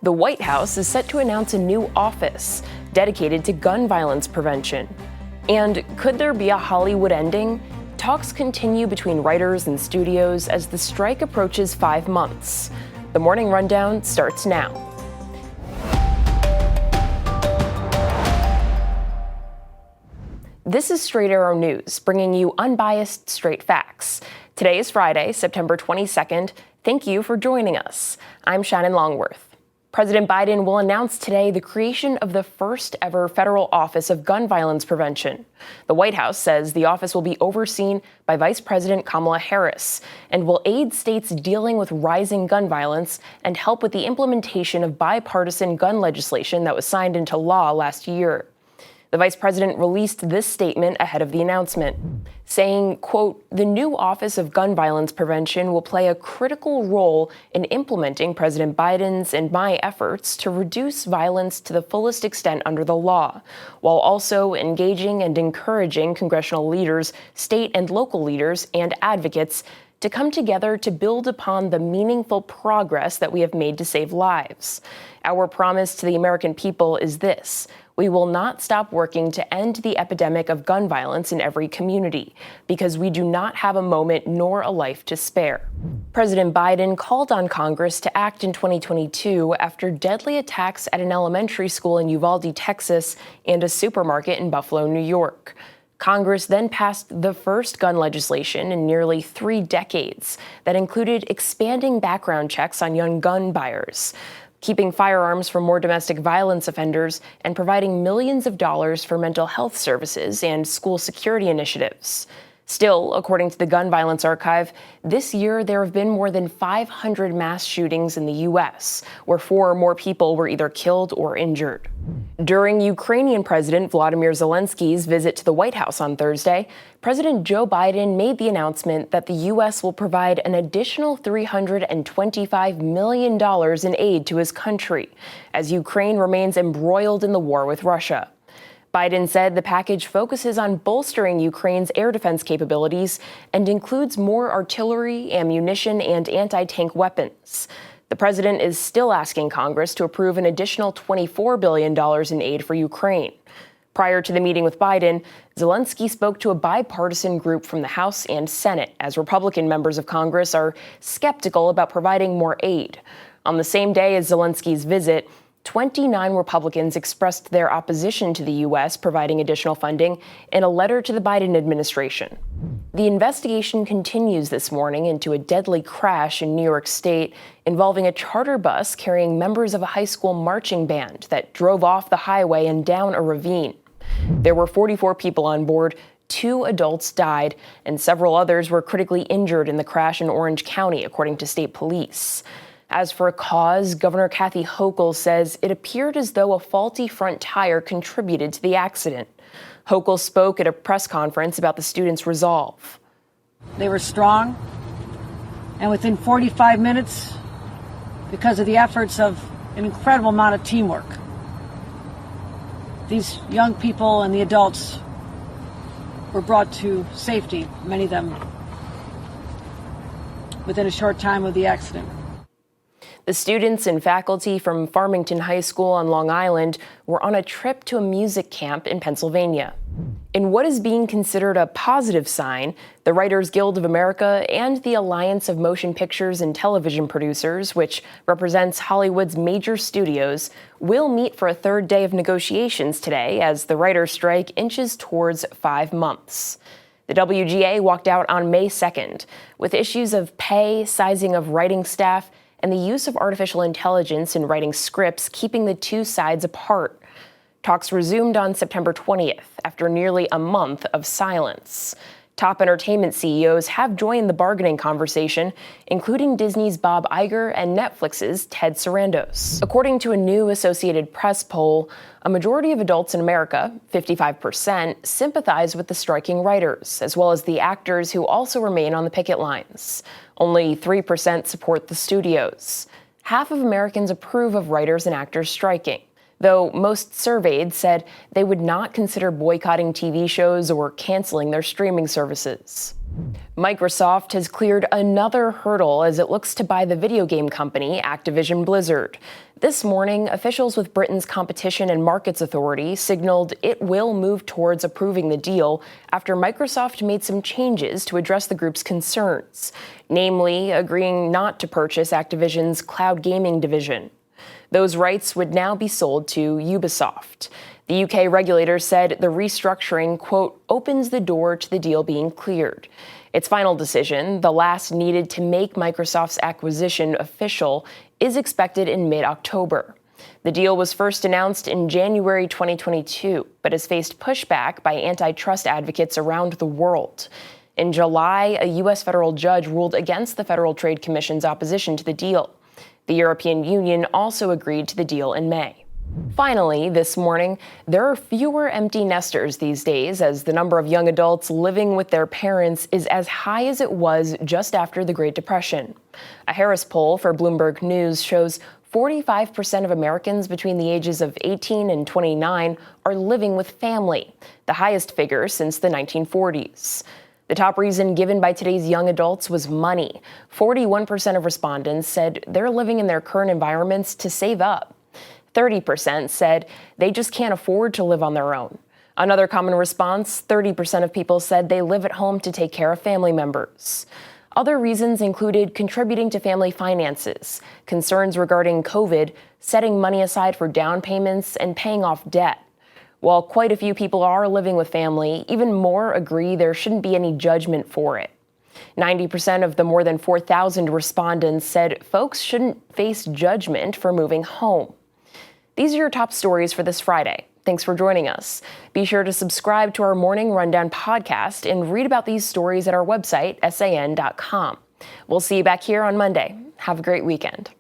The White House is set to announce a new office dedicated to gun violence prevention. And could there be a Hollywood ending? Talks continue between writers and studios as the strike approaches 5 months. The Morning Rundown starts now. This is Straight Arrow News, bringing you unbiased, straight facts. Today is Friday, September 22nd. Thank you for joining us. I'm Shannon Longworth. President Biden will announce today the creation of the first ever federal Office of Gun Violence Prevention. The White House says the office will be overseen by Vice President Kamala Harris and will aid states dealing with rising gun violence and help with the implementation of bipartisan gun legislation that was signed into law last year. The vice president released this statement ahead of the announcement, saying, quote, "The new Office of Gun Violence Prevention will play a critical role in implementing President Biden's and my efforts to reduce violence to the fullest extent under the law, while also engaging and encouraging congressional leaders, state and local leaders, and advocates to come together to build upon the meaningful progress that we have made to save lives. Our promise to the American people is this: we will not stop working to end the epidemic of gun violence in every community, because we do not have a moment nor a life to spare." President Biden called on Congress to act in 2022 after deadly attacks at an elementary school in Uvalde, Texas, and a supermarket in Buffalo, New York. Congress then passed the first gun legislation in nearly 3 decades that included expanding background checks on young gun buyers, keeping firearms from more domestic violence offenders, and providing millions of dollars for mental health services and school security initiatives. Still, according to the Gun Violence Archive, this year there have been more than 500 mass shootings in the U.S., where 4 or more people were either killed or injured. During Ukrainian President Volodymyr Zelensky's visit to the White House on Thursday, President Joe Biden made the announcement that the U.S. will provide an additional $325 million in aid to his country, as Ukraine remains embroiled in the war with Russia. Biden said the package focuses on bolstering Ukraine's air defense capabilities and includes more artillery, ammunition, and anti-tank weapons. The president is still asking Congress to approve an additional $24 billion in aid for Ukraine. Prior to the meeting with Biden, Zelensky spoke to a bipartisan group from the House and Senate, as Republican members of Congress are skeptical about providing more aid. On the same day as Zelensky's visit, 29 Republicans expressed their opposition to the U.S. providing additional funding in a letter to the Biden administration. The investigation continues this morning into a deadly crash in New York State involving a charter bus carrying members of a high school marching band that drove off the highway and down a ravine. There were 44 people on board. 2 adults died, and several others were critically injured in the crash in Orange County, according to state police. As for a cause, Governor Kathy Hochul says it appeared as though a faulty front tire contributed to the accident. Hochul spoke at a press conference about the students' resolve. They were strong, and within 45 minutes, because of the efforts of an incredible amount of teamwork, these young people and the adults were brought to safety, many of them within a short time of the accident. The students and faculty from Farmington High School on Long Island were on a trip to a music camp in Pennsylvania. In what is being considered a positive sign, the Writers Guild of America and the Alliance of Motion Pictures and Television Producers, which represents Hollywood's major studios, will meet for a 3rd day of negotiations today as the writers' strike inches towards 5 months. The WGA walked out on May 2nd with issues of pay, sizing of writing staff, and the use of artificial intelligence in writing scripts keeping the 2 sides apart. Talks resumed on September 20th after nearly a month of silence. Top entertainment CEOs have joined the bargaining conversation, including Disney's Bob Iger and Netflix's Ted Sarandos. According to a new Associated Press poll, a majority of adults in America, 55%, sympathize with the striking writers, as well as the actors who also remain on the picket lines. Only 3% support the studios. Half of Americans approve of writers and actors striking, though most surveyed said they would not consider boycotting TV shows or canceling their streaming services. Microsoft has cleared another hurdle as it looks to buy the video game company Activision Blizzard. This morning, officials with Britain's Competition and Markets Authority signaled it will move towards approving the deal after Microsoft made some changes to address the group's concerns, namely agreeing not to purchase Activision's cloud gaming division. Those rights would now be sold to Ubisoft. The UK regulator said the restructuring, quote, opens the door to the deal being cleared. Its final decision, the last needed to make Microsoft's acquisition official, is expected in mid-October. The deal was first announced in January 2022, but has faced pushback by antitrust advocates around the world. In July, a U.S. federal judge ruled against the Federal Trade Commission's opposition to the deal. The European Union also agreed to the deal in May. Finally, this morning, there are fewer empty nesters these days as the number of young adults living with their parents is as high as it was just after the Great Depression. A Harris poll for Bloomberg News shows 45% of Americans between the ages of 18 and 29 are living with family, the highest figure since the 1940s. The top reason given by today's young adults was money. 41% of respondents said they're living in their current environments to save up. 30% said they just can't afford to live on their own. Another common response, 30% of people said they live at home to take care of family members. Other reasons included contributing to family finances, concerns regarding COVID, setting money aside for down payments, and paying off debt. While quite a few people are living with family, even more agree there shouldn't be any judgment for it. 90% of the more than 4,000 respondents said folks shouldn't face judgment for moving home. These are your top stories for this Friday. Thanks for joining us. Be sure to subscribe to our Morning Rundown podcast and read about these stories at our website, san.com. We'll see you back here on Monday. Have a great weekend.